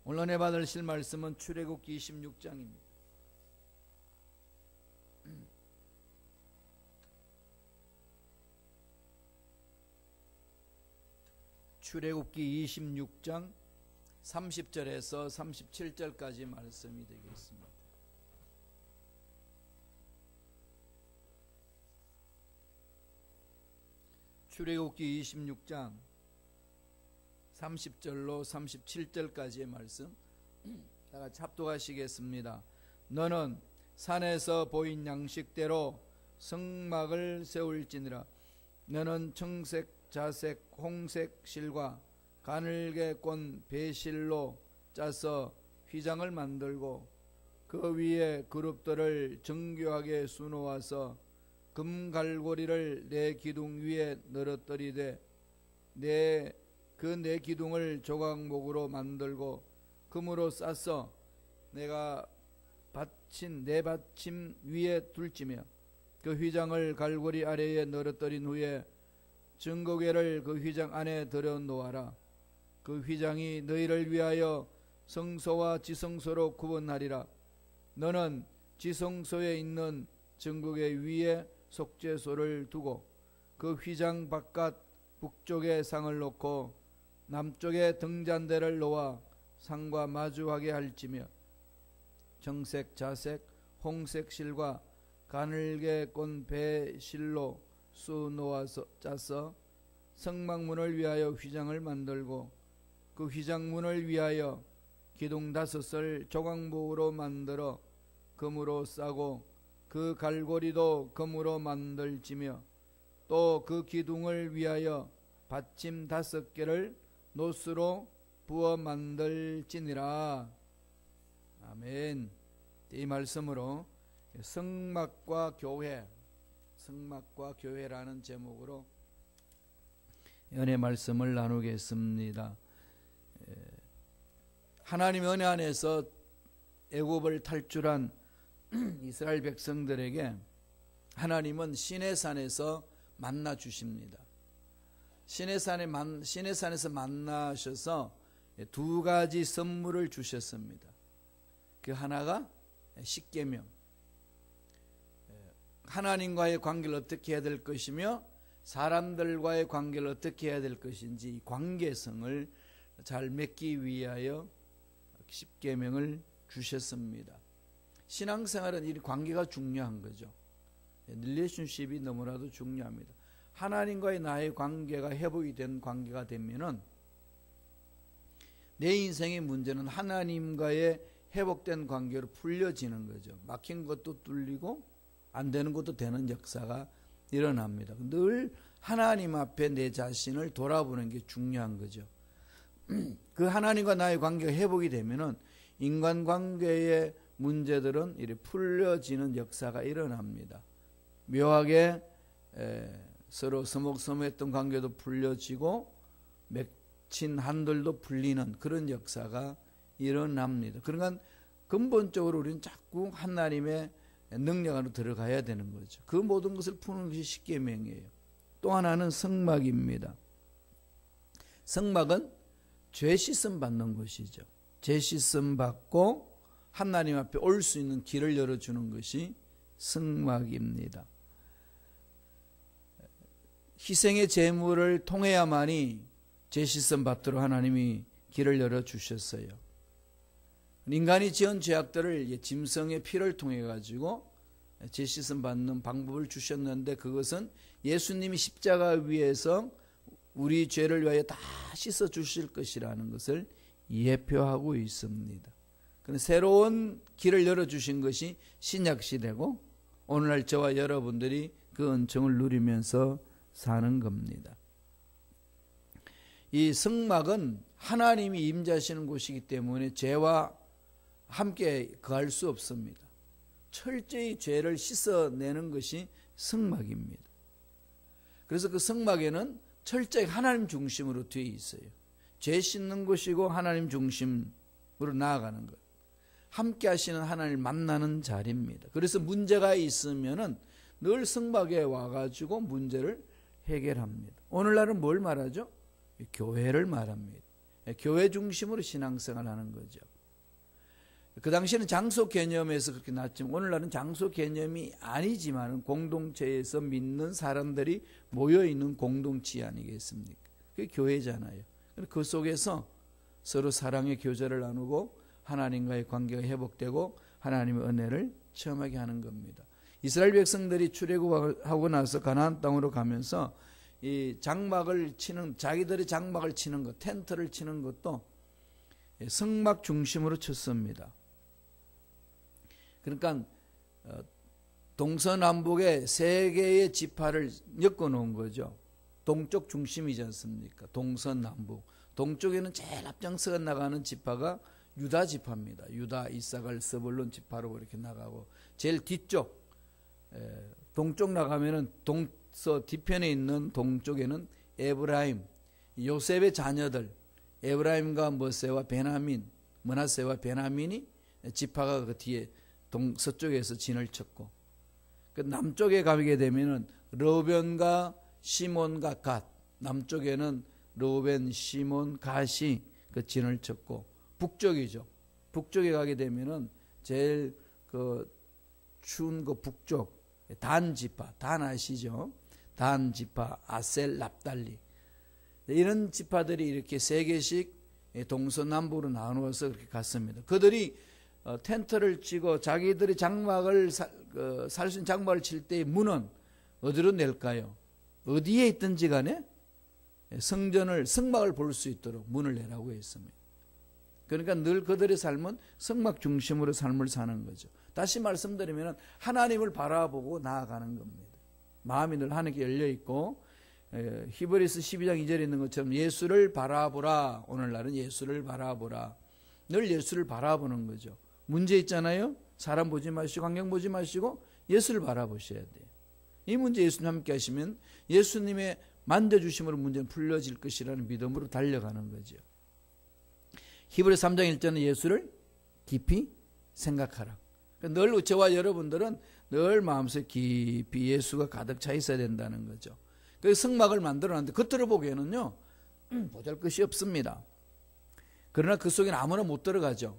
오늘 은혜 받으실 말씀은 출애굽기 26장입니다. 출애굽기 26장 30절에서 37절까지 말씀이 되겠습니다. 출애굽기 26장 30절로 37절까지의 말씀 다 같이 합독하시겠습니다. 너는 산에서 보인 양식대로 성막을 세울지니라. 너는 청색, 자색, 홍색 실과 가늘게 꼰 배실로 짜서 휘장을 만들고 그 위에 그룹들을 정교하게 수놓아서 금갈고리를 네 기둥 위에 늘어뜨리되 네 기둥을 조각목으로 만들고 금으로 싸서 내가 받친 네 받침 위에 둘지며 그 휘장을 갈고리 아래에 늘어뜨린 후에 증거궤를 그 휘장 안에 들여 놓아라. 그 휘장이 너희를 위하여 성소와 지성소로 구분하리라. 너는 지성소에 있는 증거궤 위에 속죄소를 두고 그 휘장 바깥 북쪽에 상을 놓고 남쪽에 등잔대를 놓아 상과 마주하게 할지며 청색, 자색, 홍색 실과 가늘게 꼰 배실로 수놓아서 짜서 성막문을 위하여 휘장을 만들고 그 휘장문을 위하여 기둥 5을 조각목으로 만들어 금으로 싸고 그 갈고리도 금으로 만들지며 또 그 기둥을 위하여 받침 5개를 노스로 부어 만들지니라. 아멘. 이 말씀으로 성막과 교회라는 제목으로 은혜 말씀을 나누겠습니다. 하나님의 은혜 안에서 애굽을 탈출한 이스라엘 백성들에게 하나님은 시내산에서 만나 주십니다. 시내산에서 만나셔서 2가지 선물을 주셨습니다. 그 하나가 십계명, 하나님과의 관계를 어떻게 해야 될 것이며 사람들과의 관계를 어떻게 해야 될 것인지 이 관계성을 잘 맺기 위하여 십계명을 주셨습니다. 신앙생활은 이 관계가 중요한 거죠. 릴레이션십이 너무나도 중요합니다. 하나님과의 나의 관계가 회복이 된 관계가 되면은 내 인생의 문제는 하나님과의 회복된 관계로 풀려지는 거죠. 막힌 것도 뚫리고 안 되는 것도 되는 역사가 일어납니다. 늘 하나님 앞에 내 자신을 돌아보는 게 중요한 거죠. 그 하나님과 나의 관계가 회복이 되면은 인간관계의 문제들은 이렇게 풀려지는 역사가 일어납니다. 묘하게 서로 서먹서먹했던 관계도 풀려지고 맺힌 한들도 풀리는 그런 역사가 일어납니다. 그러니까 근본적으로 우리는 자꾸 하나님의 능력 안으로 들어가야 되는 거죠. 그 모든 것을 푸는 것이 십계명이에요. 또 하나는 성막입니다. 성막은 죄 씻음 받는 것이죠. 죄 씻음 받고 하나님 앞에 올 수 있는 길을 열어주는 것이 성막입니다. 희생의 제물을 통해야만이 죄 씻음 받도록 하나님이 길을 열어주셨어요. 인간이 지은 죄악들을 짐승의 피를 통해 가지고 죄 씻음 받는 방법을 주셨는데 그것은 예수님이 십자가 위에서 우리 죄를 위하여 다 씻어 주실 것이라는 것을 예표하고 있습니다. 새로운 길을 열어주신 것이 신약시대고 오늘날 저와 여러분들이 그 은총을 누리면서 사는 겁니다. 이 성막은 하나님이 임재하시는 곳이기 때문에 죄와 함께 거할 수 없습니다. 철저히 죄를 씻어내는 것이 성막입니다. 그래서 그 성막에는 철저히 하나님 중심으로 되어 있어요. 죄 씻는 것이고 하나님 중심으로 나아가는 것. 함께 하시는 하나님을 만나는 자리입니다. 그래서 문제가 있으면은 늘 성막에 와가지고 문제를 해결합니다. 오늘날은 뭘 말하죠? 교회를 말합니다. 교회 중심으로 신앙생활하는 거죠. 그 당시에는 장소 개념에서 그렇게 나왔지만 오늘날은 장소 개념이 아니지만 공동체에서 믿는 사람들이 모여있는 공동체 아니겠습니까? 그게 교회잖아요. 그 속에서 서로 사랑의 교제를 나누고 하나님과의 관계가 회복되고 하나님의 은혜를 체험하게 하는 겁니다. 이스라엘 백성들이 출애굽하고 나서 가나안 땅으로 가면서 이 장막을 치는, 자기들이 장막을 치는 것, 텐트를 치는 것도 성막 중심으로 쳤습니다. 그러니까 동서남북의 세 개의 지파를 엮어 놓은 거죠. 동쪽 중심이지 않습니까? 동서남북. 동쪽에는 제일 앞장서 나가는 지파가 유다 지파입니다. 유다, 이사갈, 스불론 지파로 이렇게 나가고, 제일 뒤쪽 동쪽 나가면은 동서 뒤편에 있는 동쪽에는 에브라임, 요셉의 자녀들, 에브라임과 머세와 베냐민, 므낫세와 베냐민이 지파가 그 뒤에 서쪽에서 진을 쳤고, 그 남쪽에 가게 되면은 르벤과 시몬과 갓, 남쪽에는 르벤, 시몬, 갓이 그 진을 쳤고, 북쪽이죠. 북쪽에 가게 되면은 제일 그 추운 그 북쪽 단 지파, 단 아시죠? 단 지파, 아셀, 납달리, 이런 지파들이 이렇게 세 개씩 동서남북으로 나누어서 그렇게 갔습니다. 그들이 텐트를 치고 자기들이 장막을 살 수 있는 장막을 칠 때의 문은 어디로 낼까요? 어디에 있든지 간에 성막을 볼 수 있도록 문을 내라고 했습니다. 그러니까 늘 그들의 삶은 성막 중심으로 삶을 사는 거죠. 다시 말씀드리면 하나님을 바라보고 나아가는 겁니다. 마음이 늘 하나님께 열려있고, 히브리서 12장 2절에 있는 것처럼 예수를 바라보라. 오늘날은 예수를 바라보라. 늘 예수를 바라보는 거죠. 문제 있잖아요. 사람 보지 마시고 환경 보지 마시고 예수를 바라보셔야 돼요. 이 문제 예수님 함께 하시면 예수님의 만져주심으로 문제는 풀려질 것이라는 믿음으로 달려가는 거죠. 히브리서 3장 1절은 예수를 깊이 생각하라. 늘 저와 여러분들은 늘 마음속에 깊이 예수가 가득 차 있어야 된다는 거죠. 그래서 성막을 만들어놨는데 겉으로 보기에는요 보잘것이 없습니다. 그러나 그 속에는 아무나 못 들어가죠.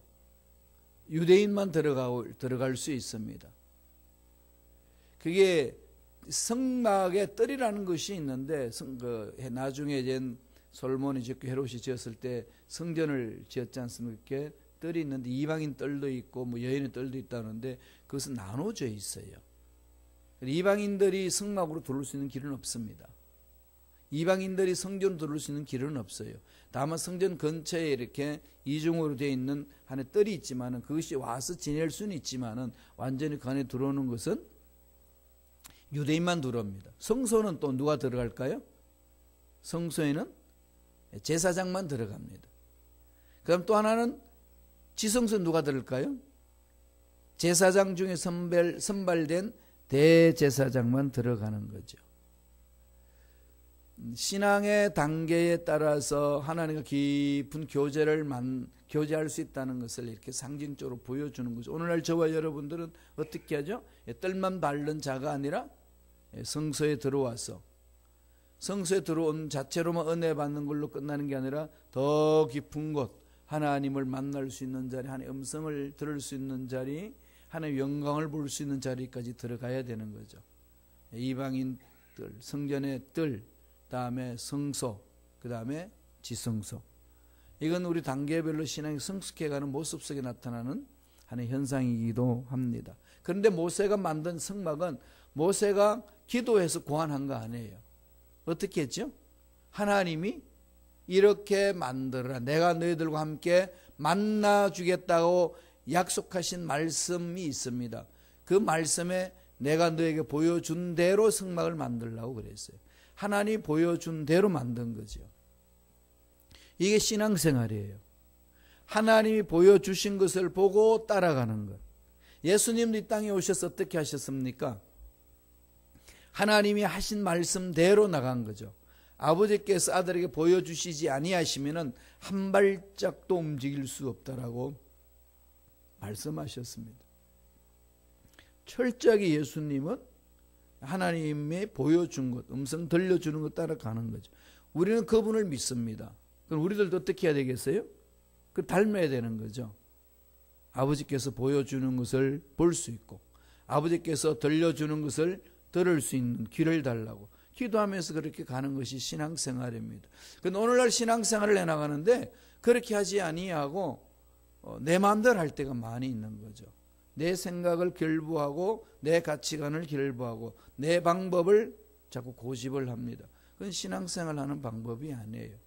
유대인만 들어갈 수 있습니다. 그게 성막의 뜰이라는 것이 있는데, 나중에 이제 솔몬이 짓고 헤롯이 지었을 때 성전을 지었지 않습니까? 뜰이 있는데 이방인 뜰도 있고 뭐 여인의 뜰도 있다는데 그것은 나눠져 있어요. 이방인들이 성막으로 들어올 수 있는 길은 없습니다. 이방인들이 성전으로 들어올 수 있는 길은 없어요. 다만 성전 근처에 이렇게 이중으로 되어 있는 한에 뜰이 있지만은 그것이 와서 지낼 수는 있지만은 완전히 그 안에 들어오는 것은 유대인만 들어옵니다. 성소는 또 누가 들어갈까요? 성소에는 제사장만 들어갑니다. 그럼 또 하나는 지성소 누가 들을까요? 제사장 중에 선발된 대제사장만 들어가는 거죠. 신앙의 단계에 따라서 하나님과 깊은 교제할 수 있다는 것을 이렇게 상징적으로 보여주는 거죠. 오늘날 저와 여러분들은 어떻게 하죠? 뜰만 밟는 자가 아니라 성소에 들어와서 성소에 들어온 자체로만 은혜 받는 걸로 끝나는 게 아니라 더 깊은 곳, 하나님을 만날 수 있는 자리, 하나님의 음성을 들을 수 있는 자리, 하나님의 영광을 볼 수 있는 자리까지 들어가야 되는 거죠. 이방인 뜰, 성전의 뜰, 다음에 성소, 그 다음에 지성소. 이건 우리 단계별로 신앙이 성숙해가는 모습 속에 나타나는 하나의 현상이기도 합니다. 그런데 모세가 만든 성막은 모세가 기도해서 고안한 거 아니에요. 어떻게 했죠? 하나님이 이렇게 만들어라. 내가 너희들과 함께 만나 주겠다고 약속하신 말씀이 있습니다. 그 말씀에 내가 너에게 보여준 대로 성막을 만들라고 그랬어요. 하나님이 보여준 대로 만든 거죠. 이게 신앙생활이에요. 하나님이 보여주신 것을 보고 따라가는 것. 예수님도 이 땅에 오셔서 어떻게 하셨습니까? 하나님이 하신 말씀대로 나간 거죠. 아버지께서 아들에게 보여주시지 아니하시면은 한 발짝도 움직일 수 없다라고 말씀하셨습니다. 철저하게 예수님은 하나님이 보여준 것, 음성 들려주는 것 따라가는 거죠. 우리는 그분을 믿습니다. 그럼 우리들도 어떻게 해야 되겠어요? 그 닮아야 되는 거죠. 아버지께서 보여주는 것을 볼 수 있고 아버지께서 들려주는 것을 들을 수 있는 귀를 달라고 기도하면서 그렇게 가는 것이 신앙생활입니다. 그런데 오늘날 신앙생활을 해나가는데 그렇게 하지 아니하고 내 마음대로 할 때가 많이 있는 거죠. 내 생각을 결부하고 내 가치관을 결부하고 내 방법을 자꾸 고집을 합니다. 그건 신앙생활하는 방법이 아니에요.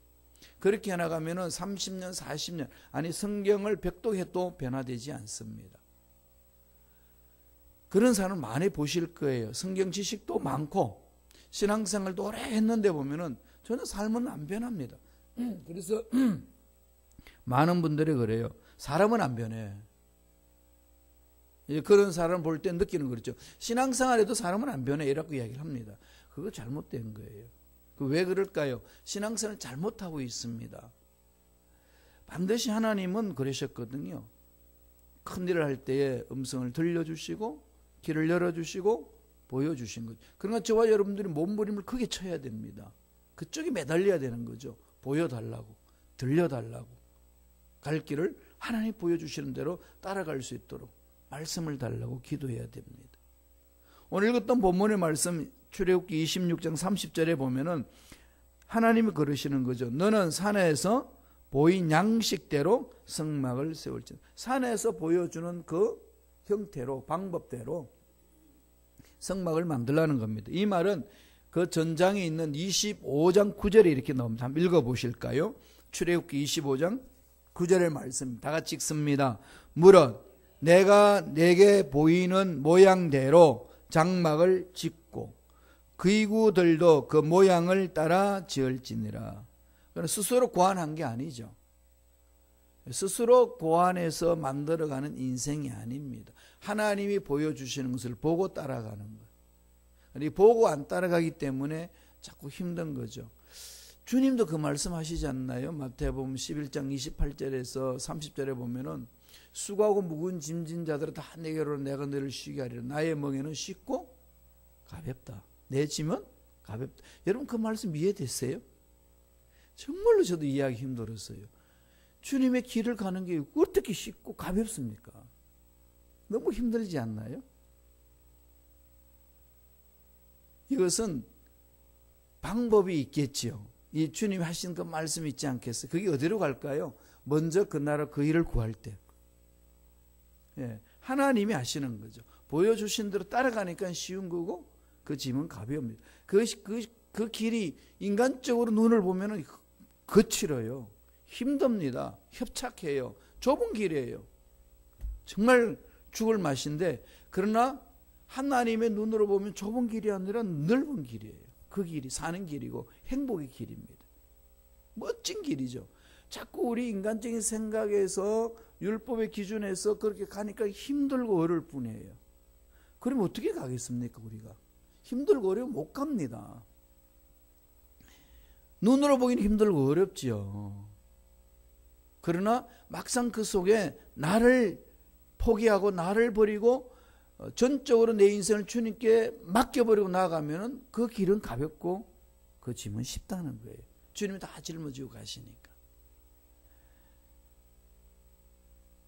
그렇게 해나가면은 30년, 40년, 아니 성경을 벽독해도 변화되지 않습니다. 그런 사람 많이 보실 거예요. 성경 지식도 많고 신앙생활도 오래 했는데 보면은 전혀 삶은 안 변합니다. 그래서 많은 분들이 그래요. 사람은 안 변해. 그런 사람 볼 때 느끼는 거죠. 신앙생활에도 사람은 안 변해 이라고 이야기를 합니다. 그거 잘못된 거예요. 왜 그럴까요? 신앙생활을 잘못하고 있습니다. 반드시 하나님은 그러셨거든요. 큰일을 할 때에 음성을 들려주시고 길을 열어주시고 보여주신 거죠. 그러니까 저와 여러분들이 몸부림을 크게 쳐야 됩니다. 그쪽이 매달려야 되는 거죠. 보여달라고, 들려달라고. 갈 길을 하나님 보여주시는 대로 따라갈 수 있도록 말씀을 달라고 기도해야 됩니다. 오늘 읽었던 본문의 말씀 출애굽기 26장 30절에 보면은 하나님이 그러시는 거죠. 너는 산에서 보인 양식대로 성막을 세울지어다. 산에서 보여주는 그 형태로 방법대로 성막을 만들라는 겁니다. 이 말은 그 전장에 있는 25장 9절에 이렇게 나옵니다. 한번 읽어보실까요? 출애굽기 25장 9절의 말씀 다 같이 읽습니다. 무릇 내가 내게 보이는 모양대로 장막을 짓고 그 이구들도 그 모양을 따라 지을지니라. 스스로 고안한 게 아니죠. 스스로 고안해서 만들어가는 인생이 아닙니다. 하나님이 보여주시는 것을 보고 따라가는 것. 보고 안 따라가기 때문에 자꾸 힘든 거죠. 주님도 그 말씀하시지 않나요? 마태복음 11장 28절에서 30절에 보면은 수고하고 무거운 짐진 자들아 다 내게로 내가 너를 쉬게 하리라. 나의 멍에는 쉽고 가볍다. 내 짐은 가볍다. 여러분 그 말씀 이해됐어요? 정말로 저도 이해하기 힘들었어요. 주님의 길을 가는 게 어떻게 쉽고 가볍습니까? 너무 힘들지 않나요? 이것은 방법이 있겠지요. 이 주님이 하신 그 말씀이 있지 않겠어요? 그게 어디로 갈까요? 먼저 그 나라 그 일을 구할 때. 예, 하나님이 하시는 거죠. 보여주신 대로 따라가니까 쉬운 거고 그 짐은 가벼웁니다. 그 길이 인간적으로 눈을 보면 거칠어요. 힘듭니다. 협착해요. 좁은 길이에요. 정말 죽을 맛인데 그러나 하나님의 눈으로 보면 좁은 길이 아니라 넓은 길이에요. 그 길이 사는 길이고 행복의 길입니다. 멋진 길이죠. 자꾸 우리 인간적인 생각에서 율법의 기준에서 그렇게 가니까 힘들고 어려울 뿐이에요. 그럼 어떻게 가겠습니까 우리가? 힘들고 어려우면 못 갑니다. 눈으로 보기는 힘들고 어렵지요. 그러나 막상 그 속에 나를 포기하고 나를 버리고 전적으로 내 인생을 주님께 맡겨버리고 나아가면 그 길은 가볍고 그 짐은 쉽다는 거예요. 주님이 다 짊어지고 가시니까.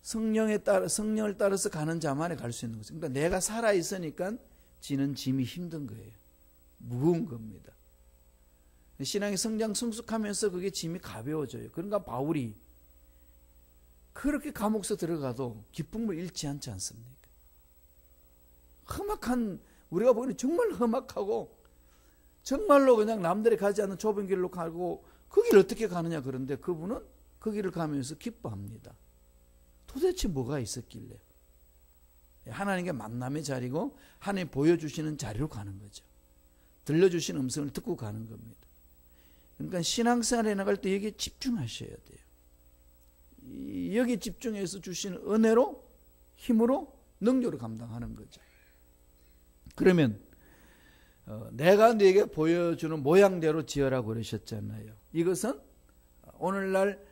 성령을 따라서 가는 자만이 갈 수 있는 거죠. 그러니까 내가 살아있으니까 지는 짐이 힘든 거예요. 무거운 겁니다. 신앙의 성장 성숙하면서 그게 짐이 가벼워져요. 그러니까 바울이 그렇게 감옥서 들어가도 기쁨을 잃지 않지 않습니까? 험악한, 우리가 보기에는 정말 험악하고 정말로 그냥 남들이 가지 않는 좁은 길로 가고 그 길 어떻게 가느냐 그런데 그분은 그 길을 가면서 기뻐합니다. 도대체 뭐가 있었길래? 하나님께 만남의 자리고 하나님 보여주시는 자리로 가는 거죠. 들려주신 음성을 듣고 가는 겁니다. 그러니까 신앙생활에 나갈 때 여기에 집중하셔야 돼요. 여기 집중해서 주신 은혜로 힘으로 능력으로 감당하는 거죠. 그러면 내가 네게 보여주는 모양대로 지어라고 그러셨잖아요. 이것은 오늘날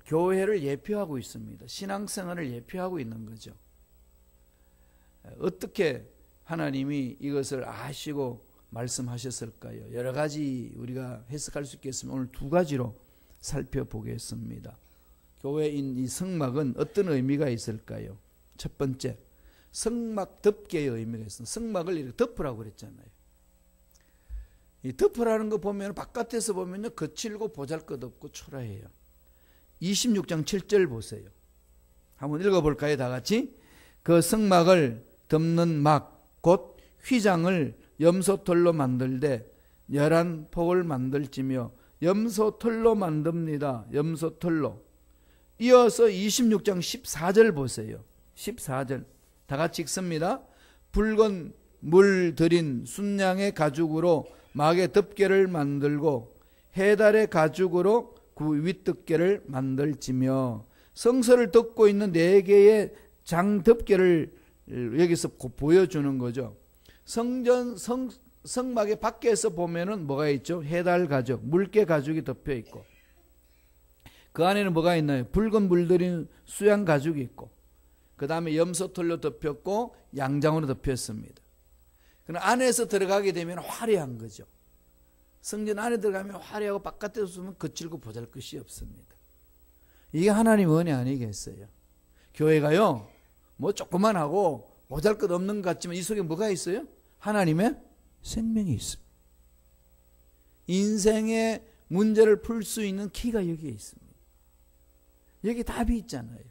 교회를 예표하고 있습니다. 신앙생활을 예표하고 있는 거죠. 어떻게 하나님이 이것을 아시고 말씀하셨을까요? 여러 가지 우리가 해석할 수 있겠으면 오늘 두 가지로 살펴보겠습니다. 교회인 이 성막은 어떤 의미가 있을까요? 첫 번째, 성막 덮개의 의미가 있습니다. 성막을 이렇게 덮으라고 그랬잖아요. 이 덮으라는 거 보면 바깥에서 보면요, 거칠고 보잘것없고 초라해요. 26장 7절 보세요. 한번 읽어볼까요? 다 같이. 그 성막을 덮는 막, 곧 휘장을 염소털로 만들되 11폭을 만들지며 염소털로 만듭니다. 염소털로. 이어서 26장 14절 보세요. 14절 다 같이 읽습니다. 붉은 물 들인 순양의 가죽으로 막의 덮개를 만들고 해달의 가죽으로 그 윗덮개를 만들지며 성소를 덮고 있는 4개의 장 덮개를 여기서 보여주는 거죠. 성막의 밖에서 보면은 뭐가 있죠? 해달 가죽, 물개 가죽이 덮여 있고, 그 안에는 뭐가 있나요? 붉은 물들인 수양 가죽이 있고, 그 다음에 염소털로 덮였고 양장으로 덮였습니다. 그럼 안에서 들어가게 되면 화려한 거죠. 성전 안에 들어가면 화려하고 바깥에서 보면 거칠고 보잘것이 없습니다. 이게 하나님 은혜 아니겠어요? 교회가요, 뭐 조그만하고 보잘것 없는 것 같지만 이 속에 뭐가 있어요? 하나님의 생명이 있습니다. 인생의 문제를 풀 수 있는 키가 여기에 있습니다. 여기 답이 있잖아요.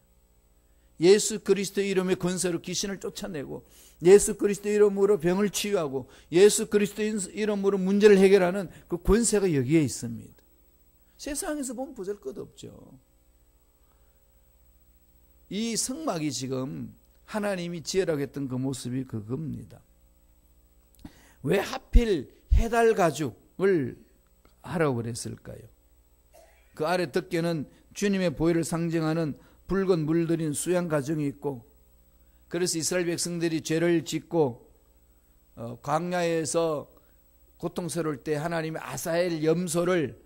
예수 그리스도 이름의 권세로 귀신을 쫓아내고, 예수 그리스도 이름으로 병을 치유하고, 예수 그리스도 이름으로 문제를 해결하는 그 권세가 여기에 있습니다. 세상에서 보면 보잘것없죠. 이 성막이 지금 하나님이 지으라고 했던 그 모습이 그겁니다. 왜 하필 해달 가죽을 하라고 그랬을까요? 그 아래 덮개는 주님의 보혈을 상징하는 붉은 물들인 수양 가죽이 있고, 그래서 이스라엘 백성들이 죄를 짓고 광야에서 고통스러울 때 하나님의 아사엘 염소를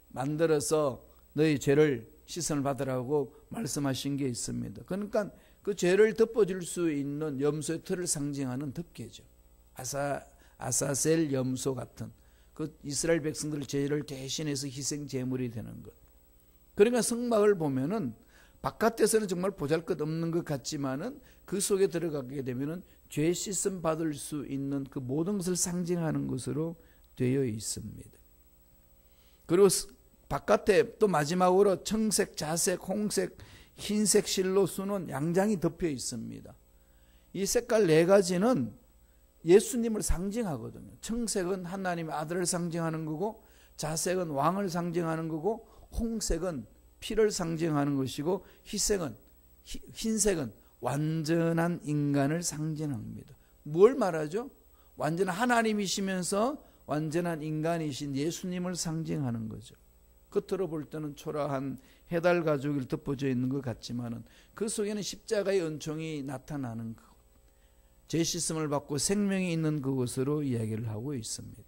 만들어서 너희 죄를 시선을 받으라고 말씀하신 게 있습니다. 그러니까 그 죄를 덮어줄 수 있는 염소의 털을 상징하는 덮개죠. 아사셀 염소 같은 그 이스라엘 백성들 죄를 대신해서 희생 제물이 되는 것. 그러니까 성막을 보면은 바깥에서는 정말 보잘것없는 것 같지만은 그 속에 들어가게 되면은 죄 씻음 받을 수 있는 그 모든 것을 상징하는 것으로 되어 있습니다. 그리고 바깥에 또 마지막으로 청색, 자색, 홍색, 흰색 실로 수는 양장이 덮여 있습니다. 이 색깔 4가지는 예수님을 상징하거든요. 청색은 하나님의 아들을 상징하는 거고, 자색은 왕을 상징하는 거고, 홍색은 피를 상징하는 것이고, 흰색은 완전한 인간을 상징합니다. 뭘 말하죠? 완전한 하나님이시면서 완전한 인간이신 예수님을 상징하는 거죠. 겉으로 볼 때는 초라한 해달 가죽이 덮어져 있는 것 같지만은 그 속에는 십자가의 은총이 나타나는 것, 죄 씻음을 받고 생명이 있는 그것으로 이야기를 하고 있습니다.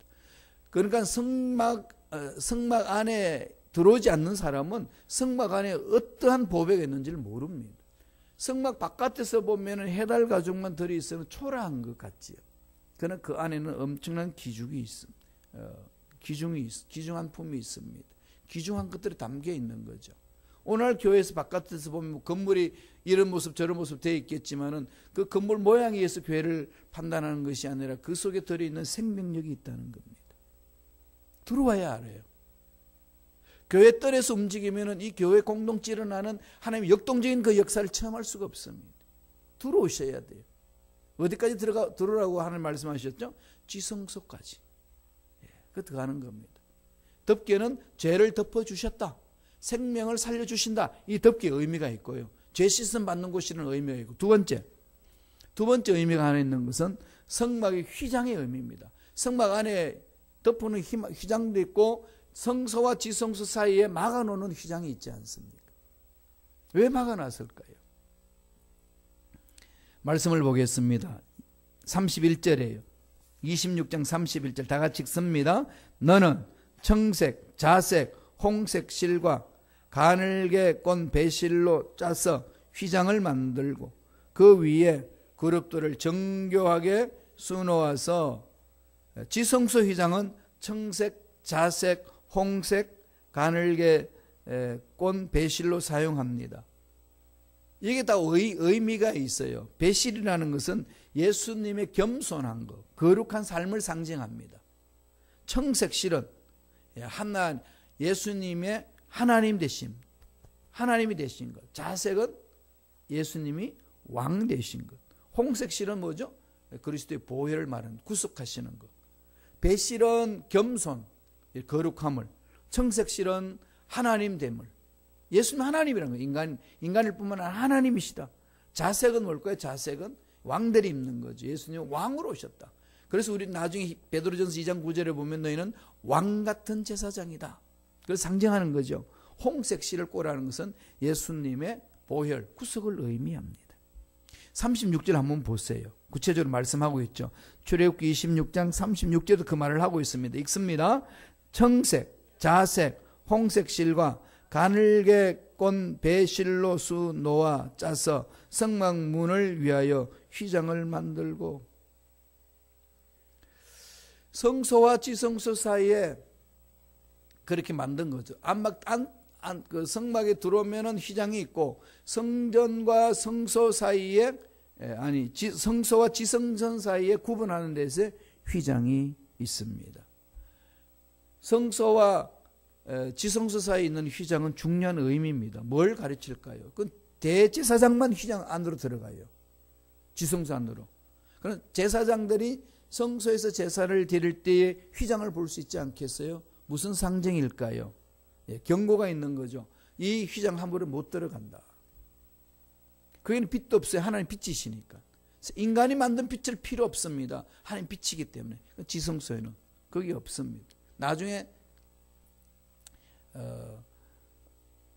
그러니까 성막 안에 들어오지 않는 사람은 성막 안에 어떠한 보배가 있는지를 모릅니다. 성막 바깥에서 보면 해달 가죽만 들어있으면 초라한 것 같지요. 그러나 그 안에는 엄청난 기중이 있습니다. 기중한 품이 있습니다. 귀중한 것들이 담겨 있는 거죠. 오늘 교회에서 바깥에서 보면 건물이 이런 모습 저런 모습 되어 있겠지만은 그 건물 모양에 의해서 교회를 판단하는 것이 아니라 그 속에 들어있는 생명력이 있다는 겁니다. 들어와야 알아요. 교회 뜰에서 움직이면은 이 교회 공동체 일어나는 하나님의 역동적인 그 역사를 체험할 수가 없습니다. 들어오셔야 돼요. 어디까지 들어오라고 하나님 말씀하셨죠? 지성소까지. 그 들어가는 겁니다. 덮개는 죄를 덮어주셨다. 생명을 살려주신다. 이 덮개의 의미가 있고요. 죄 씻음 받는 곳이라는 의미가 있고, 두 번째 의미가 하나 있는 것은 성막의 휘장의 의미입니다. 성막 안에 덮는 휘장도 있고 성소와 지성소 사이에 막아놓는 휘장이 있지 않습니까? 왜 막아놨을까요? 말씀을 보겠습니다. 31절이에요. 26장 31절 다 같이 읽습니다. 너는 청색, 자색, 홍색 실과 가늘게 꼰 배실로 짜서 휘장을 만들고 그 위에 그룹들을 정교하게 수놓아서, 지성소 휘장은 청색, 자색, 홍색, 가늘게 꼰 배실로 사용합니다. 이게 다 의미가 있어요. 배실이라는 것은 예수님의 겸손한 것, 거룩한 삶을 상징합니다. 청색실은 예수님의 하나님 되심, 하나님이 되신 것. 자색은 예수님이 왕 되신 것. 홍색실은 뭐죠? 그리스도의 보혈을 말하는 구속하시는 것. 배실은 겸손, 거룩함을, 청색실은 하나님 됨을. 예수님 하나님이라는 거예요. 인간일 뿐만 아니라 하나님이시다. 자색은 뭘까요? 자색은 왕들이 입는 거죠. 예수님은 왕으로 오셨다. 그래서 우리 나중에 베드로전서 2장 9절에 보면 너희는 왕 같은 제사장이다. 그걸 상징하는 거죠. 홍색 실을 꼬라는 것은 예수님의 보혈, 구속을 의미합니다. 36절 한번 보세요. 구체적으로 말씀하고 있죠. 출애굽기 26장 36절도 그 말을 하고 있습니다. 읽습니다. 청색, 자색, 홍색 실과 가늘게 꼰 배실로 수 놓아 짜서 성막문을 위하여 휘장을 만들고, 성소와 지성소 사이에 그렇게 만든 거죠. 그 성막에 들어오면은 휘장이 있고, 성전과 성소 사이에 성소와 지성전 사이에 구분하는 데서 휘장이 있습니다. 성소와 지성소 사이에 있는 휘장은 중요한 의미입니다. 뭘 가르칠까요? 그건 대제사장만 휘장 안으로 들어가요. 지성소 안으로. 그럼 제사장들이 성소에서 제사를 드릴 때에 휘장을 볼 수 있지 않겠어요? 무슨 상징일까요? 경고가 있는 거죠. 이 휘장 함부로 못 들어간다. 거기는 빛도 없어요. 하나님 빛이시니까. 인간이 만든 빛을 필요 없습니다. 하나님 빛이기 때문에. 지성소에는 그게 없습니다. 나중에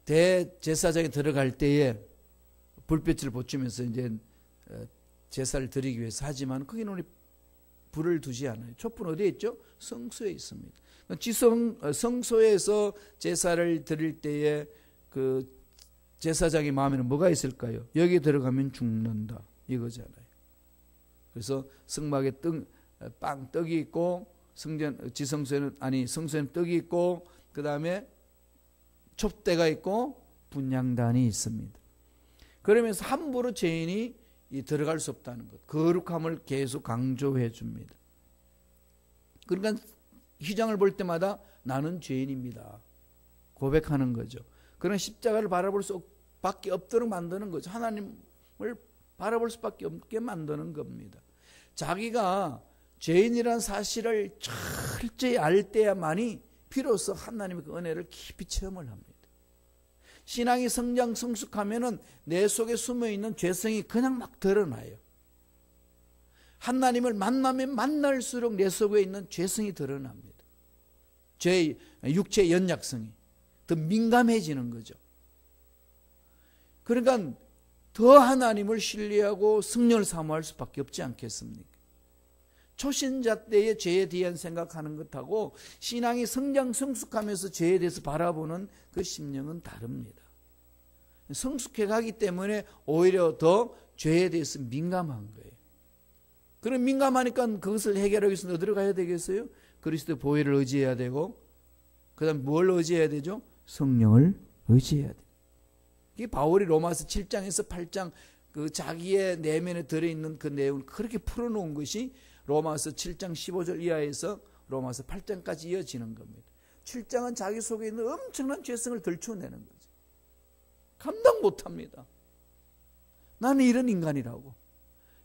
대제사장이 들어갈 때에 불빛을 비추면서 이제 제사를 드리기 위해서 하지만 거기는 우리 불을 두지 않아요. 촛불은 어디에 있죠? 성소에 있습니다. 성소에서 제사를 드릴 때에 그 제사장의 마음에는 뭐가 있을까요? 여기 들어가면 죽는다 이거잖아요. 그래서 성막에 떡이 있고, 성소에는 떡이 있고, 그 다음에 촛대가 있고 분향단이 있습니다. 그러면서 함부로 죄인이 들어갈 수 없다는 것, 거룩함을 계속 강조해 줍니다. 그러니까 휘장을 볼 때마다 나는 죄인입니다 고백하는 거죠. 그런 십자가를 바라볼 수밖에 없도록 만드는 거죠. 하나님을 바라볼 수밖에 없게 만드는 겁니다. 자기가 죄인이라는 사실을 철저히 알 때야만이 비로소 하나님의 그 은혜를 깊이 체험을 합니다. 신앙이 성숙하면은 내 속에 숨어있는 죄성이 그냥 막 드러나요. 하나님을 만나면 만날수록 내 속에 있는 죄성이 드러납니다. 육체의 연약성이 더 민감해지는 거죠. 그러니까 더 하나님을 신뢰하고 성령을 사모할 수밖에 없지 않겠습니까? 초신자 때의 죄에 대한 생각하는 것하고 신앙이 성숙하면서 죄에 대해서 바라보는 그 심령은 다릅니다. 성숙해 가기 때문에 오히려 더 죄에 대해서 민감한 거예요. 그럼 민감하니까 그것을 해결하기 위해서 어디로 가야 되겠어요? 그리스도의 보혈을 의지해야 되고, 그 다음 뭘 의지해야 되죠? 성령을 의지해야 돼요. 이게 바울이 로마서 7장에서 8장 그 자기의 내면에 들어있는 그 내용을 그렇게 풀어놓은 것이 로마서 7장 15절 이하에서 로마서 8장까지 이어지는 겁니다. 7장은 자기 속에 있는 엄청난 죄성을 들춰내는 거죠. 감당 못합니다. 나는 이런 인간이라고.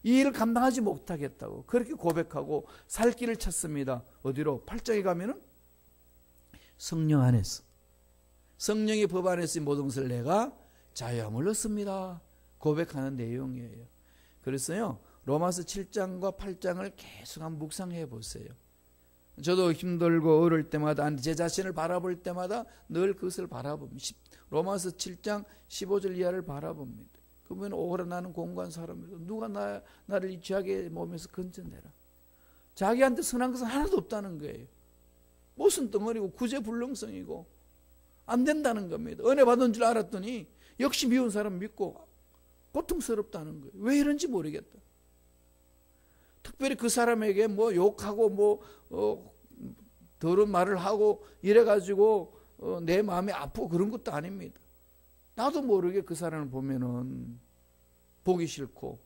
이 일을 감당하지 못하겠다고 그렇게 고백하고 살 길을 찾습니다. 어디로? 8장에 가면은 성령 안에서, 성령의 법 안에서 모든 것을 내가 자유함을 얻습니다 고백하는 내용이에요. 그래서요 로마서 7장과 8장을 계속 한번 묵상해 보세요. 저도 힘들고 어려울 때마다 제 자신을 바라볼 때마다 늘 그것을 바라봅니다. 로마서 7장 15절 이하를 바라봅니다. 그러면 오호라 나는 공고한 사람이다. 누가 나를 이 죄악의 몸에서 건져내라. 자기한테 선한 것은 하나도 없다는 거예요. 무슨 덩어리고 구제불능성이고 안 된다는 겁니다. 은혜 받은 줄 알았더니 역시 미운 사람 믿고 고통스럽다는 거예요. 왜 이런지 모르겠다. 특별히 그 사람에게 뭐 욕하고 더러운 말을 하고 이래가지고 내 마음이 아프고 그런 것도 아닙니다. 나도 모르게 그 사람을 보면은 보기 싫고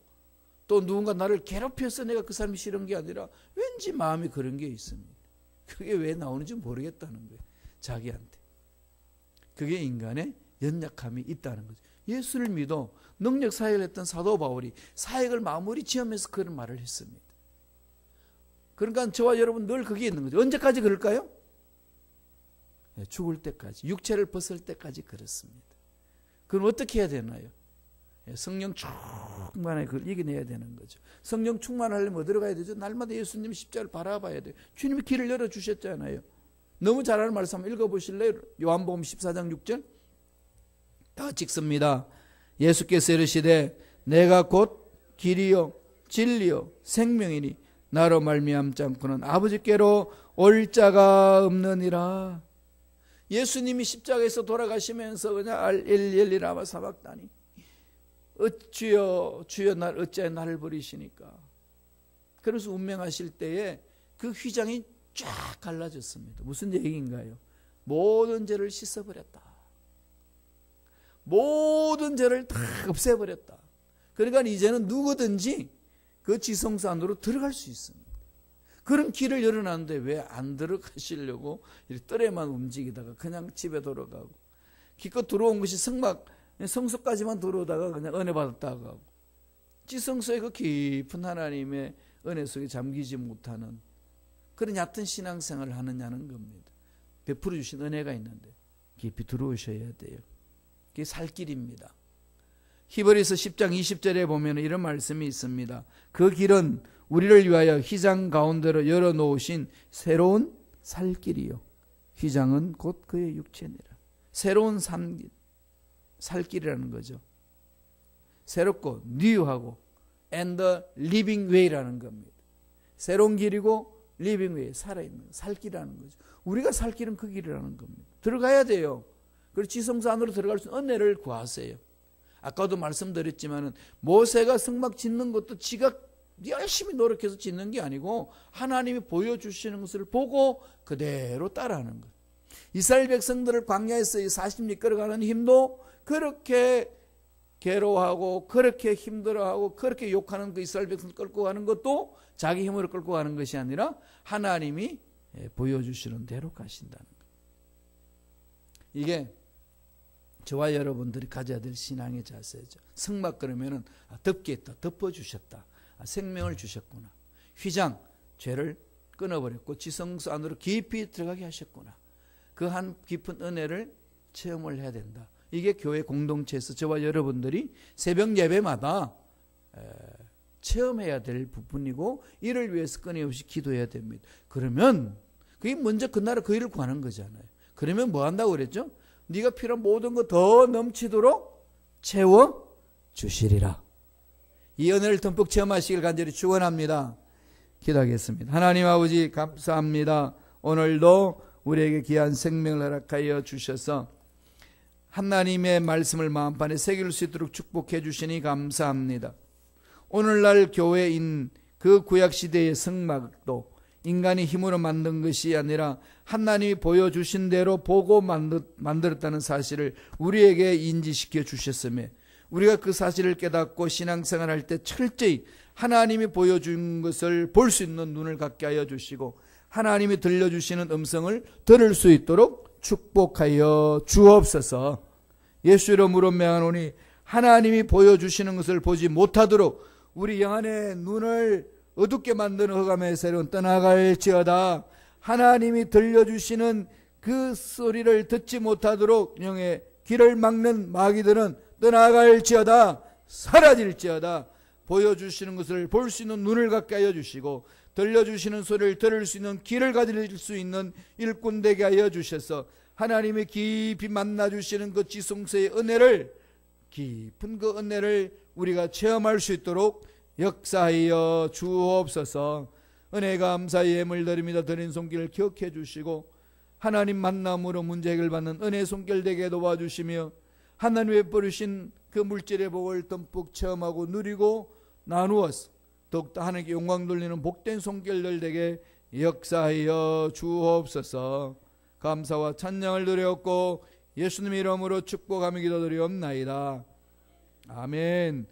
또 누군가 나를 괴롭혀서 내가 그 사람이 싫은 게 아니라 왠지 마음이 그런 게 있습니다. 그게 왜 나오는지 모르겠다는 거예요. 자기한테. 그게 인간의 연약함이 있다는 거죠. 예수를 믿어 능력 사역을 했던 사도 바울이 사역을 마무리 지으면서 그런 말을 했습니다. 그러니까 저와 여러분 늘 그게 있는 거죠. 언제까지 그럴까요? 죽을 때까지, 육체를 벗을 때까지 그렇습니다. 그럼 어떻게 해야 되나요? 성령 충만하게 그걸 이겨내야 되는 거죠. 성령 충만하려면 어디로 가야 되죠? 날마다 예수님 십자가를 바라봐야 돼요. 주님이 길을 열어주셨잖아요. 너무 잘 아는 말씀 한번 읽어보실래요? 요한복음 14장 6절 다 찍습니다. 예수께서 이르시되 내가 곧 길이요 진리요 생명이니 나로 말미암지 않고는 아버지께로 올 자가 없느니라. 예수님이 십자가에서 돌아가시면서 그냥 엘리엘리라마 사박다니 주여 주여 날 어찌하여 나를 버리시니까. 그래서 운명하실 때에 그 휘장이 쫙 갈라졌습니다. 무슨 얘기인가요? 모든 죄를 씻어버렸다. 모든 죄를 다 없애버렸다. 그러니까 이제는 누구든지 그 지성소 안으로 들어갈 수 있습니다. 그런 길을 열어놨는데 왜 안 들어가시려고 이렇게 뜰에만 움직이다가 그냥 집에 돌아가고, 기껏 들어온 것이 성소까지만 들어오다가 그냥 은혜 받았다고 하고, 지성소의 그 깊은 하나님의 은혜 속에 잠기지 못하는 그런 얕은 신앙생활을 하느냐는 겁니다. 베풀어 주신 은혜가 있는데 깊이 들어오셔야 돼요. 그게 살 길입니다. 히브리서 10장 20절에 보면 이런 말씀이 있습니다. 그 길은 우리를 위하여 휘장 가운데로 열어놓으신 새로운 살 길이요. 휘장은 곧 그의 육체니라. 새로운 살 길이라는 거죠. 새롭고 뉴하고 and the living way라는 겁니다. 새로운 길이고 living way, 살아있는 살 길이라는 거죠. 우리가 살 길은 그 길이라는 겁니다. 들어가야 돼요. 그리고 지성소 안으로 들어갈 수 있는 은혜를 구하세요. 아까도 말씀드렸지만은 모세가 성막 짓는 것도 지가 열심히 노력해서 짓는 게 아니고 하나님이 보여주시는 것을 보고 그대로 따라하는 거예요. 이스라엘 백성들을 광야에서 40리 끌어가는 힘도 그렇게 괴로워하고 그렇게 힘들어하고 그렇게 욕하는 그 이스라엘 백성을 끌고 가는 것도 자기 힘으로 끌고 가는 것이 아니라 하나님이 보여주시는 대로 가신다는 거예요. 이게 저와 여러분들이 가져야 될 신앙의 자세죠. 성막 그러면은 덮게 했다, 덮어주셨다, 생명을 주셨구나. 휘장, 죄를 끊어버렸고 지성소 안으로 깊이 들어가게 하셨구나. 그 한 깊은 은혜를 체험을 해야 된다. 이게 교회 공동체에서 저와 여러분들이 새벽 예배마다 체험해야 될 부분이고 이를 위해서 끊임없이 기도해야 됩니다. 그러면 그게 먼저 그 나라 그 일을 구하는 거잖아요. 그러면 뭐 한다고 그랬죠? 네가 필요한 모든 거 더 넘치도록 채워주시리라. 이 은혜를 듬뿍 체험하시길 간절히 축원합니다. 기도하겠습니다. 하나님 아버지 감사합니다. 오늘도 우리에게 귀한 생명을 허락하여 주셔서 하나님의 말씀을 마음판에 새길 수 있도록 축복해 주시니 감사합니다. 오늘날 교회인 그 구약시대의 성막도 인간이 힘으로 만든 것이 아니라 하나님이 보여주신 대로 보고 만들었다는 사실을 우리에게 인지시켜 주셨으며 우리가 그 사실을 깨닫고 신앙생활할 때 철저히 하나님이 보여준 것을 볼 수 있는 눈을 갖게 하여 주시고 하나님이 들려주시는 음성을 들을 수 있도록 축복하여 주옵소서. 예수 이름으로 명하노니 하나님이 보여주시는 것을 보지 못하도록 우리 영안의 눈을 어둡게 만드는 흑암의 세력은 떠나갈지어다. 하나님이 들려주시는 그 소리를 듣지 못하도록 영의 길을 막는 마귀들은 떠나갈지어다. 사라질지어다. 보여주시는 것을 볼 수 있는 눈을 갖게 하여 주시고 들려주시는 소리를 들을 수 있는 귀를 가질 수 있는 일꾼 되게 하여 주셔서 하나님의 깊이 만나주시는 그 지성소의 은혜를, 깊은 그 은혜를 우리가 체험할 수 있도록 역사하여 주옵소서. 은혜 감사의 예물 드립니다. 드린 손길을 기억해 주시고 하나님 만남으로 문제 해결받는 은혜 손길 되게 도와주시며 하나님의 베푸신 그 물질의 복을 듬뿍 체험하고 누리고 나누어서 더욱더 하나님께 영광 돌리는 복된 손길들 되게 역사하여 주옵소서. 감사와 찬양을 드렸고 예수님 이름으로 축복하며 기도드리옵나이다. 아멘.